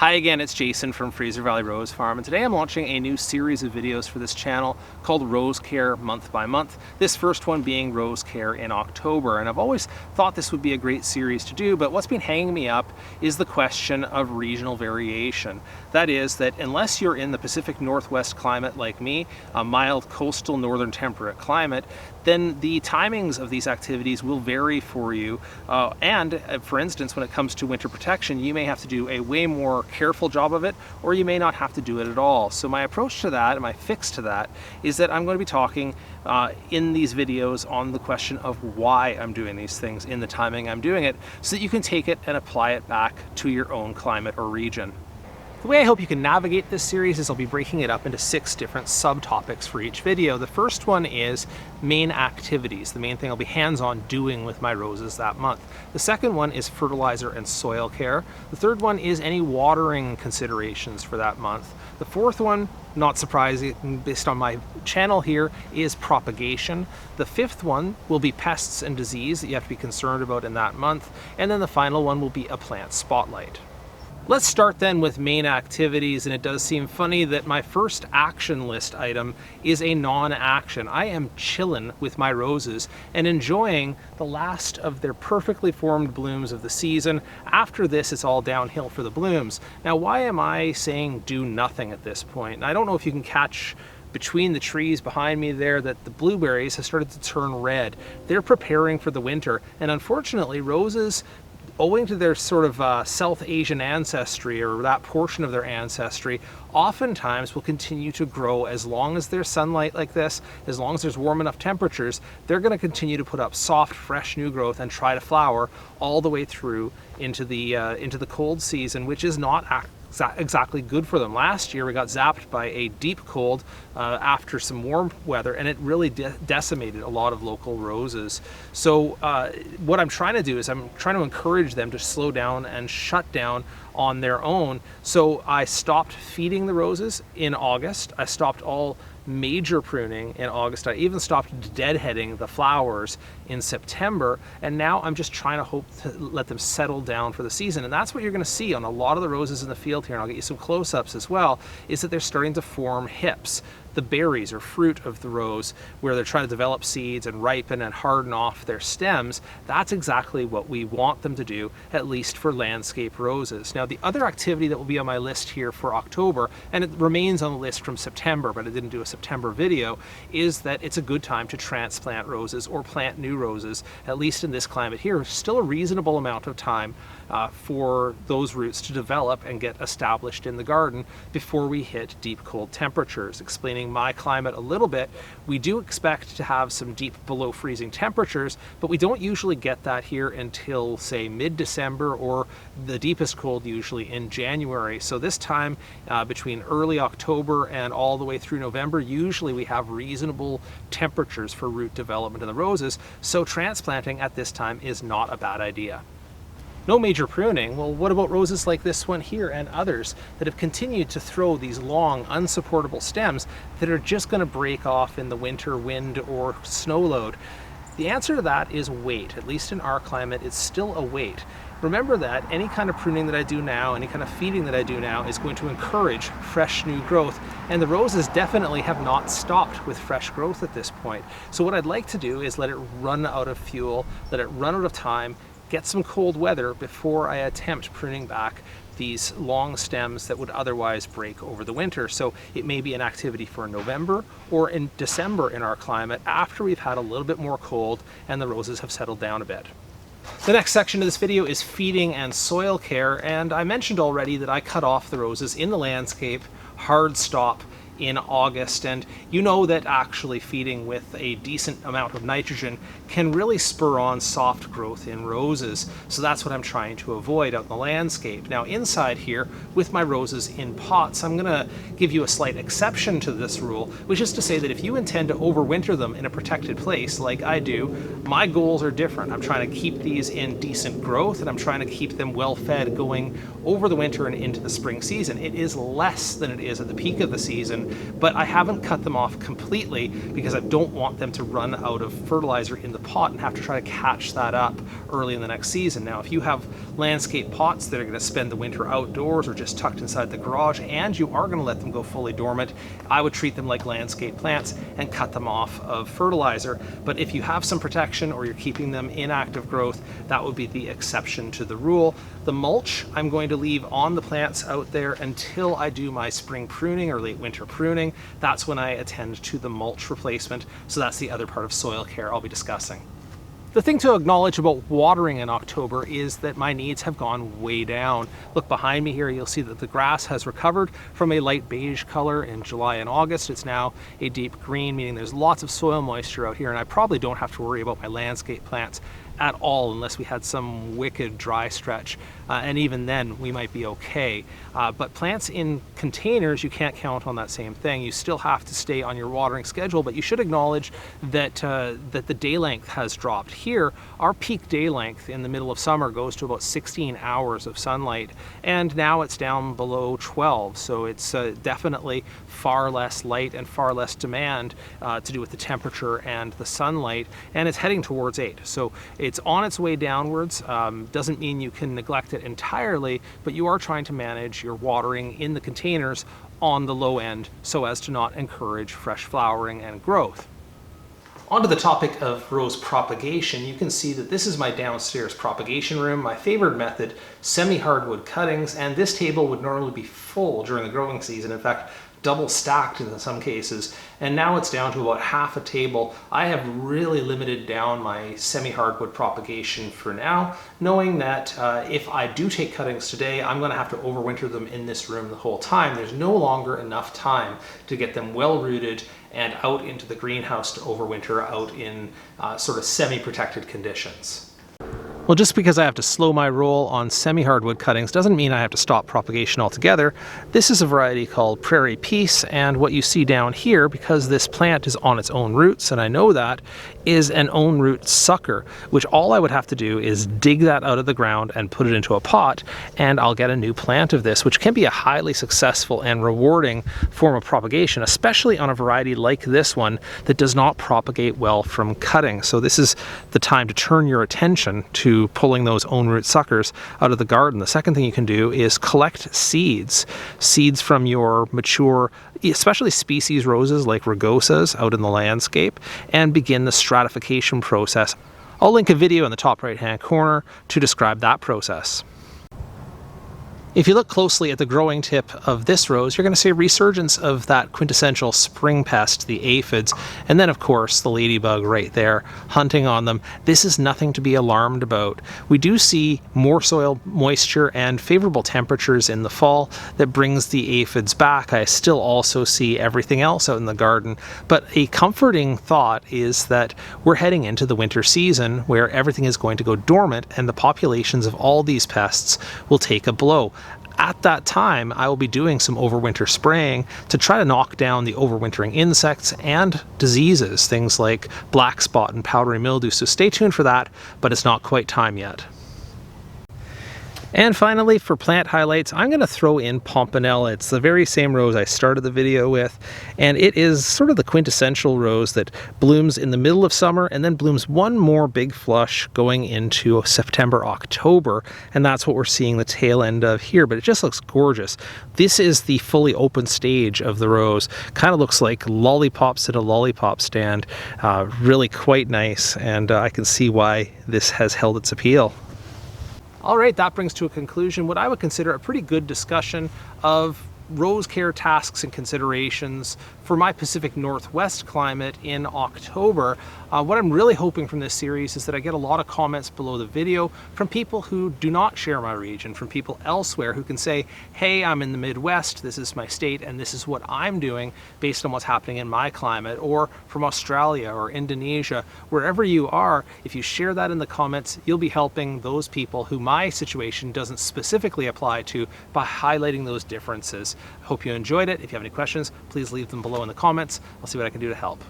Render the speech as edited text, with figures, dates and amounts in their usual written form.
Hi again, it's Jason from Fraser Valley Rose Farm, and today I'm launching a new series of videos for this channel called Rose Care Month by Month, this first one being Rose Care in October. And I've always thought this would be a great series to do, but what's been hanging me up is the question of regional variation. That is that unless you're in the Pacific Northwest climate like me, a mild coastal northern temperate climate, then the timings of these activities will vary for you. For instance, when it comes to winter protection, you may have to do a way more careful job of it, or you may not have to do it at all. So my approach to that, and my fix to that, is that I'm going to be talking in these videos on the question of why I'm doing these things in the timing I'm doing it, so that you can take it and apply it back to your own climate or region. The way I hope you can navigate this series is I'll be breaking it up into 6 different subtopics for each video. The first one is main activities, the main thing I'll be hands-on doing with my roses that month. The second one is fertilizer and soil care. The third one is any watering considerations for that month. The fourth one, not surprising based on my channel here, is propagation. The fifth one will be pests and disease that you have to be concerned about in that month. And then the final one will be a plant spotlight. Let's start then with main activities, and it does seem funny that my first action list item is a non-action. I am chilling with my roses and enjoying the last of their perfectly formed blooms of the season. After this, it's all downhill for the blooms. Now, why am I saying do nothing at this point? And I don't know if you can catch between the trees behind me there that the blueberries have started to turn red. They're preparing for the winter, and unfortunately, roses, owing to their sort of South Asian ancestry, or that portion of their ancestry, oftentimes will continue to grow as long as there's sunlight like this, as long as there's warm enough temperatures. They're going to continue to put up soft, fresh new growth and try to flower all the way through into the cold season, which is not exactly good for them. Last year we got zapped by a deep cold after some warm weather, and it really decimated a lot of local roses. So what I'm trying to do is I'm trying to encourage them to slow down and shut down on their own. So I stopped feeding the roses in August. I stopped all major pruning in August. I even stopped deadheading the flowers in September, and now I'm just trying to hope to let them settle down for the season. And that's what you're going to see on a lot of the roses in the field here, and I'll get you some close-ups as well, is that they're starting to form hips. The berries or fruit of the rose, where they're trying to develop seeds and ripen and harden off their stems, that's exactly what we want them to do, at least for landscape roses. Now, the other activity that will be on my list here for October, and it remains on the list from September, but I didn't do a September video, is that it's a good time to transplant roses or plant new roses, at least in this climate here. Still a reasonable amount of time for those roots to develop and get established in the garden before we hit deep cold temperatures. Explaining my climate a little bit, we do expect to have some deep below freezing temperatures, but we don't usually get that here until, say, mid-December, or the deepest cold usually in January. So this time between early October and all the way through November, usually we have reasonable temperatures for root development in the roses, so transplanting at this time is not a bad idea. No major pruning. Well, what about roses like this one here and others that have continued to throw these long, unsupportable stems that are just going to break off in the winter wind or snow load? The answer to that is wait. At least in our climate, it's still a wait. Remember that any kind of pruning that I do now, any kind of feeding that I do now, is going to encourage fresh new growth, and the roses definitely have not stopped with fresh growth at this point. So what I'd like to do is let it run out of fuel, let it run out of time, get some cold weather before I attempt pruning back these long stems that would otherwise break over the winter. So it may be an activity for November or in December in our climate, after we've had a little bit more cold and the roses have settled down a bit. The next section of this video is feeding and soil care, and I mentioned already that I cut off the roses in the landscape, hard stop, in August, and you know that actually feeding with a decent amount of nitrogen can really spur on soft growth in roses. So that's what I'm trying to avoid out in the landscape. Now inside here with my roses in pots, I'm going to give you a slight exception to this rule, which is to say that if you intend to overwinter them in a protected place like I do, my goals are different. I'm trying to keep these in decent growth, and I'm trying to keep them well fed going over the winter and into the spring season. It is less than it is at the peak of the season soon, but I haven't cut them off completely because I don't want them to run out of fertilizer in the pot and have to try to catch that up early in the next season. Now, if you have landscape pots that are going to spend the winter outdoors or just tucked inside the garage, and you are going to let them go fully dormant, I would treat them like landscape plants and cut them off of fertilizer. But if you have some protection or you're keeping them in active growth, that would be the exception to the rule. The mulch I'm going to leave on the plants out there until I do my spring pruning or late winter pruning. That's when I attend to the mulch replacement. So that's the other part of soil care I'll be discussing. The thing to acknowledge about watering in October is that my needs have gone way down. Look behind me here, you'll see that the grass has recovered from a light beige color in July and August. It's now a deep green, meaning there's lots of soil moisture out here, and I probably don't have to worry about my landscape plants at all unless we had some wicked dry stretch, and even then we might be okay. But plants in containers, you can't count on that same thing. You still have to stay on your watering schedule, but you should acknowledge that that the day length has dropped. Here, our peak day length in the middle of summer goes to about 16 hours of sunlight, and now it's down below 12, so it's definitely far less light and far less demand to do with the temperature and the sunlight, and it's heading towards 8. So it's on its way downwards. Doesn't mean you can neglect it entirely, but you are trying to manage your watering in the containers on the low end so as to not encourage fresh flowering and growth. Onto the topic of rose propagation, you can see that this is my downstairs propagation room, my favorite method, semi-hardwood cuttings, and this table would normally be full during the growing season. In fact, double stacked in some cases, and now it's down to about half a table. I have really limited down my semi-hardwood propagation for now, knowing that if I do take cuttings today, I'm going to have to overwinter them in this room the whole time. There's no longer enough time to get them well rooted and out into the greenhouse to overwinter out in sort of semi-protected conditions. Well, just because I have to slow my roll on semi-hardwood cuttings doesn't mean I have to stop propagation altogether. This is a variety called Prairie Pece, and what you see down here, because this plant is on its own roots, and I know that, is an own root sucker, which all I would have to do is dig that out of the ground and put it into a pot, and I'll get a new plant of this, which can be a highly successful and rewarding form of propagation, especially on a variety like this one that does not propagate well from cutting. So this is the time to turn your attention to pulling those own root suckers out of the garden. The second thing you can do is collect seeds from your mature, especially species roses like rugosas out in the landscape, and begin the stratification process. I'll link a video in the top right hand corner to describe that process. If you look closely at the growing tip of this rose, you're going to see a resurgence of that quintessential spring pest, the aphids, and then of course the ladybug right there hunting on them. This is nothing to be alarmed about. We do see more soil moisture and favorable temperatures in the fall that brings the aphids back. I still also see everything else out in the garden, but a comforting thought is that we're heading into the winter season where everything is going to go dormant and the populations of all these pests will take a blow. At that time, I will be doing some overwinter spraying to try to knock down the overwintering insects and diseases, things like black spot and powdery mildew. So stay tuned for that, but it's not quite time yet. And finally, for plant highlights, I'm going to throw in Pompella. It's the very same rose I started the video with, and it is sort of the quintessential rose that blooms in the middle of summer and then blooms one more big flush going into September, October, and that's what we're seeing the tail end of here, but it just looks gorgeous. This is the fully open stage of the rose. Kind of looks like lollipops at a lollipop stand. Really quite nice, and I can see why this has held its appeal. All right, that brings to a conclusion what I would consider a pretty good discussion of rose care tasks and considerations for my Pacific Northwest climate in October. What I'm really hoping from this series is that I get a lot of comments below the video from people who do not share my region, from people elsewhere who can say, hey, I'm in the Midwest, this is my state, and this is what I'm doing based on what's happening in my climate, or from Australia or Indonesia, wherever you are. If you share that in the comments, you'll be helping those people who my situation doesn't specifically apply to by highlighting those differences. I hope you enjoyed it. If you have any questions, please leave them below in the comments. I'll see what I can do to help.